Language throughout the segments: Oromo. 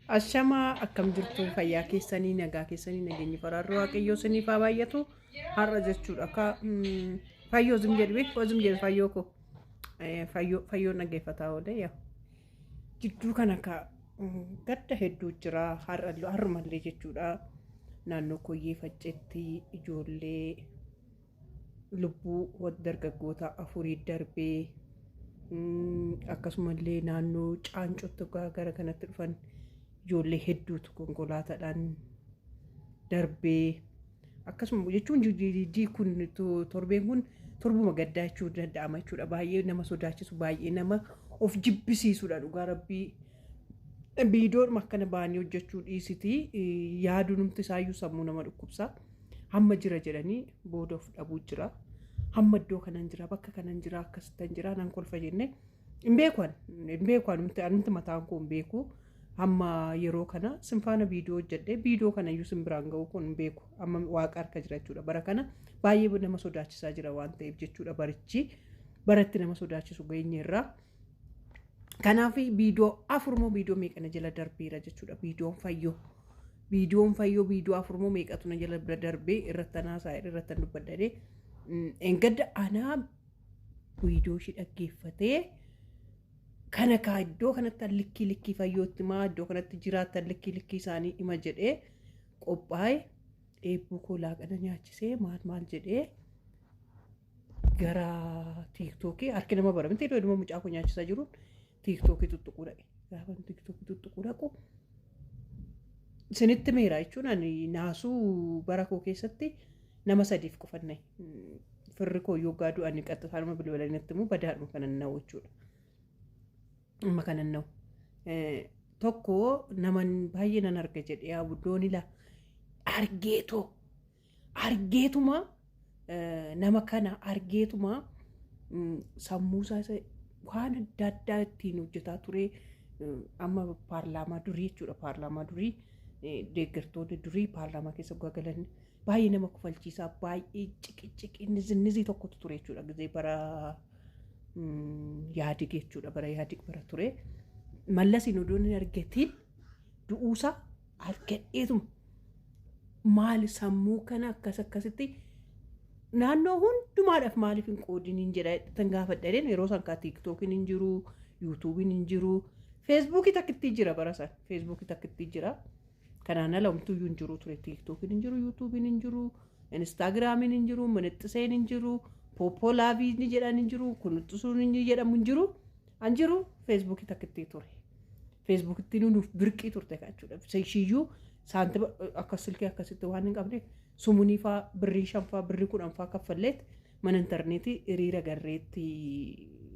Ashamaa akkam jirtu fayyaa keessanii nagaa keessanii nageenyi faraarri waaqayyoo isiniif haa baay'atu har'a jechuudha akka fayyoo zim jedhi zim jedhi fayyoo ko fayyoo dhaggeeffataa oole yaa jidduu kana ka gadda hedduu jira har'umallee jechuudha naannoo koyyee facceetti ijoollee lubbuu dargaggoota afurii darbee akkasumallee naannoo caancootti gara kanatti dhufan. Ijoollee hedduutu konkolaataadhaan darbee akkasuma jechuun jijjiirrii kun torbeen kun torbuma gaddaa jechuu danda'ama jechuudha. Baay'ee nama sodaachisu baay'ee nama of jibbisiisudha dhugaa rabbii viidiyoodhuma akkana baanii hojjechuu dhiisitii yaaduu numti isaayyuu sammuu nama dhukkubsaa hamma jira jedhanii booda of dhabuu jira. Hamma iddoo kanan jira bakka kanan jira akkasitti jira nan kolfa jennee hin beekan numti mataan koo hin beeku. Amma yeroo kana sinfaana viidiyoo hojjedhee viidiyoo kana iyyuu sin biraan ga'u kun beeku amma waaqa harka jira jechuudha bara kana baay'ee nama sodaachisaa jira waan ta'eef jechuudha barichi baratti nama sodaachisu geenyeerra kanaaf viidiyoo afurmoo viidiyoo meeqana jala darbeera jechuudha viidiyoon fayyoo viidiyoo afurmoo meeqatu na jala darbee irratti anaasaa irratti dubbadhee engadda anaa viidiyoo ishii dhaggeeffatee. Kana kaa iddoo kanatti likkii fayyootti maa iddoo kanatti jiraatan likkii isaanii hima jedhee qophaa'e eebbuu koo laaqana nyaachisee maal jedhee gara tiiktookii harki nama bara miti iddoo mucaa koo nyaachisaa jiruun tiiktookii tuttuquu dhaqe gaafa tiiktookii tuttuquu dhaqu isinitti meeraa jechuun ani naasuu bara koo keessatti nama sadiif qofannee firri koo yoogaa du'anii qaxxasaanuma bilbilanitti immoo badaadhuma kanan na'u jechuudha. Amma kanan na'u tokko naman baay'ee nan arga jedhee abuddoon ila argeetuma nama kana argeetuma sammuusaa waan adda addaa ittiin hojjetaa ture amma paarlaamaa durii jechuudha paarlaamaa durii deeggartoonni durii paarlaamaa keessa galan baay'ee nama kufalchiisaa baay'ee ciqi nizii tokkotu ture jechuudha gizee bara. Yaadig jechuudha bara yaadig bara ture mallasiin odoon hin argatiin du'uusaa argadheetuma maali sammuu kana akkasitti naannoo hundumaadhaaf maaliif hin qoodin hin jedha tan gaafadheen yeroo san kaa tiiktookiin hin jiru yuutuubiin hin jiru feesbuukii takkittii jira bara san feesbuukii takkittii jira kanaan ala homtuuyyuu hin jiru ture tiiktookiin hin jiru yuutuubiin hin jiru instaagiraamiin hin jiru manixxiseen hin jiru. Pooppoolaabii ni jedhan hin jiru kunuuxisuun ni jedhamu hin jiru feesbuukii takkittii ture feesbuukitti nuuf birqii turte jechuudha seeshiyyuu saantima akka silkii akkasitti waan hin qabne sumunii faa birrii 5 faa birrii 10 faa kaffalleet mana intarneetii hiriira garreetti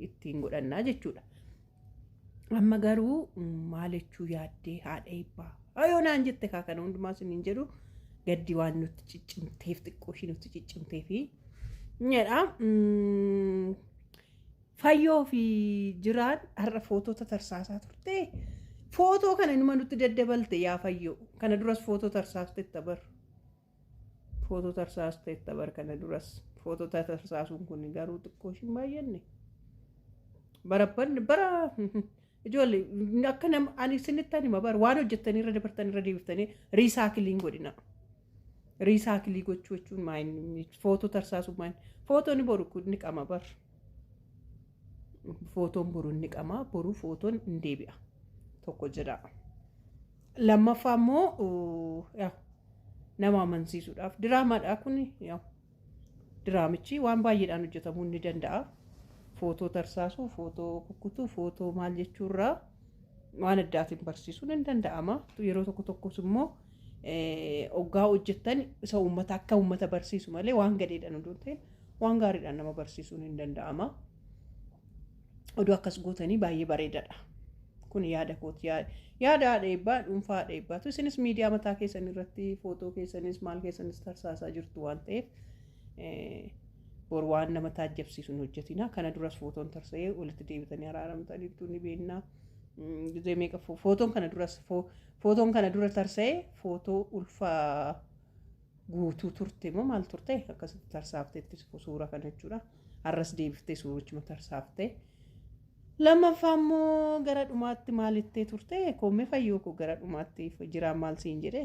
ittiin godhannaa jechuudha. Amma garuu maal jechuu yaaddee haadha eebbaa ayoo naan jette kaa kana hundumaa siniin jedhu gaddi waan nutti ciccimteef xiqqoo ishii nutti ciccimteefi. Nyedha fayyoo fi jiraan har'a footota tarsaasaa turte footoo kana inuma nutti daddabalte yaa fayyoo kana duras footoo tarsaasteetta bar kana duras footota tarsaasuun kun garuu xiqqoo ishiin baay'anne bara ijoollee akka nama ani sinittaan hima bar waan hojjettanii irra dabartanii irra deebiftanii riisaakiliin godhina. Riisaakilii gochuu jechuun footoo tarsaasuu footoon boru ni qama bar footoon boru ni qama boru footoon hin deebi'a tokko jedha lammaffaa immoo nama amansiisuudhaaf diraamaadha kun diraamichi waan baay'eedhaan hojjetamuu ni danda'a footoo tarsaasuu footoo kukkutuu footoo maal jechuurraa waan addaatiin barsiisuun hin danda'ama yeroo tokkos immoo. Oggaa hojjettan isa uummata akka uummata barsiisu malee waan gadeedhaan odoon ta'in waan gaariidhaan nama barsiisuun hin danda'ama. Oduu akkas gootanii baay'ee bareedaadha. Kun yaada kooti yaada haadha eebbaa dhuunfaa haadha eebbaatu isinis miidiyaa mataa keessan irratti footoo keessanis maal keessanis tarsaasaa jirtu waan ta'eef bor waan nama taajjabsiisu hin hojjetina. Kana duras footoon tarsa'ee walitti deebitanii araaramtaniitu ni beekna. Gizee meeqa footoon kana dura tarsa'ee footoo ulfaa guutuu turte moo maal turte akkasitti tarsaafteetti suura kana jechuudha har'as deebiftee suurichuma tarsaaftee lama fammoo gara dhumaatti maalitti turte koomee fayyoo ko gara dhumaatti jiraan maal siin jedhe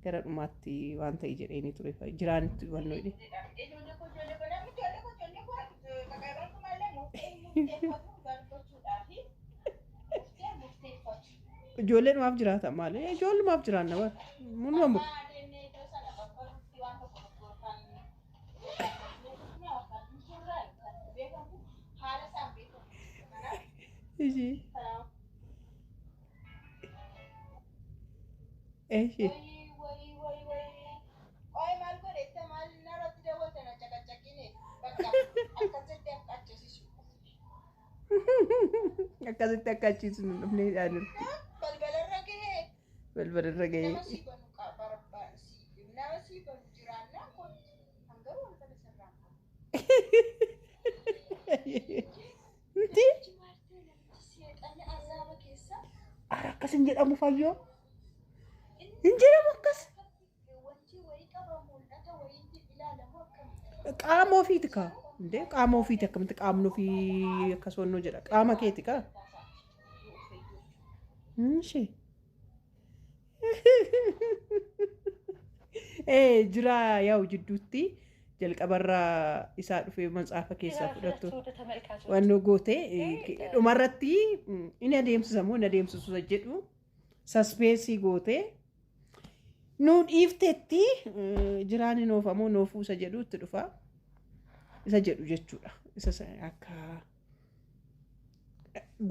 gara dhumaatti waan ta'e jedheeni ture jiraanitti wannoo jedhe ijoolleen maaf jiraata maali ijoolleen maaf jiraanna bara mun mamu Iji Ehi akkasitti akkachiisu nu dhufnee dhaanir balbalarra ga'ee akkasin jedhamu fayyoo hin jedhamu akkas qaama ofiiti kaa inde qaama ofiiti akkamitti qaamni ofii akkas wannoo jedha qaama keeti kaa ishee jira yaa'u jidduutti jalqabarraa isaa dhufee matsaafa keessaa fudhattu wannoo gootee dhumarratti inni adeemsisamoo inni adeemsisu jedhu saspeensii gootee nu dhiifteetti jiraan hin oofamoo noofuu isa jedhu itti dhufa isa jedhu jechuudha isa akka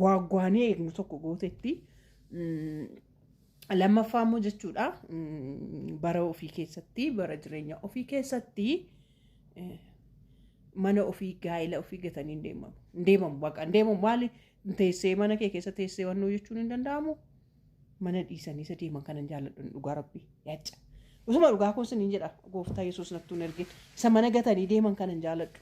gwaagwaanii eegnu tokko gooteetti lammaffaa immoo jechuudha bara ofii keessatti bara jireenya ofii keessatti mana ofii gaa'ela ofii gatanii deemamu baqa deemamu maali teessee mana kee keessa teessee wannoo jechuun hin danda'amu mana dhiisanii isa deeman kanan jaalladhu dhugaa rabbii yaaca usuma dhugaa kun siniin jedha gooftaa yesuus nattuun ergin isa mana gatanii deeman kanan jaalladhu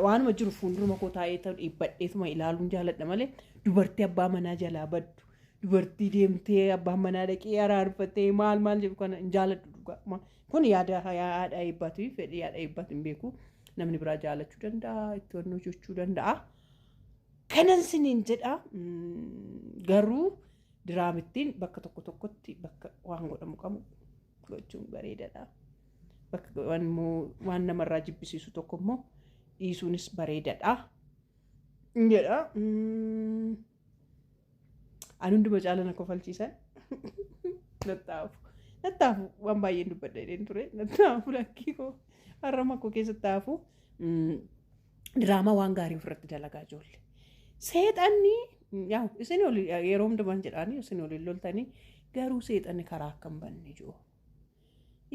waanuma jiru fuulduruma koo taa'ee ta'u dhiibbadheetuma ilaaluun jaalladha malee dubartii abbaa manaa jalaa baddu dubartii deemtee abbaan manaa dhaqee araarfattee maal jedhu kana hin jaalladhu dhugaa kun yaada eebbaatu fedhii yaada eebbaatu hin beeku namni biraa jaalachuu danda'a itti wannoo jechuu danda'a kanan siniin jedha garuu diraamittiin bakka tokko tokkotti bakka waan godhamu qabu gochuun bareedaadha bakka waan namarraa jibbisiisu tokko immoo dhiisuunis bareedaadha jedha ani hunduma caalana kofalchiisan nattaafu waan baay'een dubbadha jedheen ture nattaafu lakkii koo harrama koo keessatti taafu diraamaa waan gaarii ofirratti dalagaa ijoollee seexanni yaa'u isin oli yeroo hundumaan jedhaanii isin oli loltanii garuu seexanni karaa akka hin banne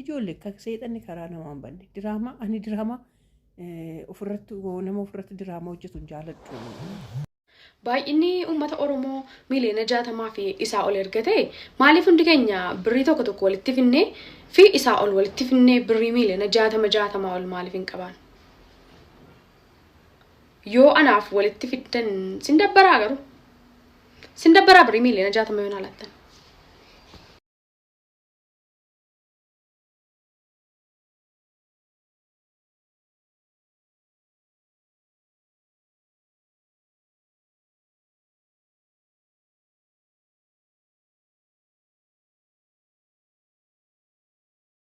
ijoollee akka seexanni karaa namaa hin banne diraamaa ani diraamaa ofirratti nama ofirratti diraamaa hojjetu hin jaalladhu. Baay'inni uummata Oromoo miliyoona 60 fi isaa ol ergate maaliif hundi keenya birrii tokko tokko walitti finnee fi isaa ol walitti finnee birrii miliyoona 60 ol maaliif hin qaban? Yoo anaaf walitti fiddan sin dabbaraa garuu sin dabbaraa birrii miliyoona 60 yoon alattan.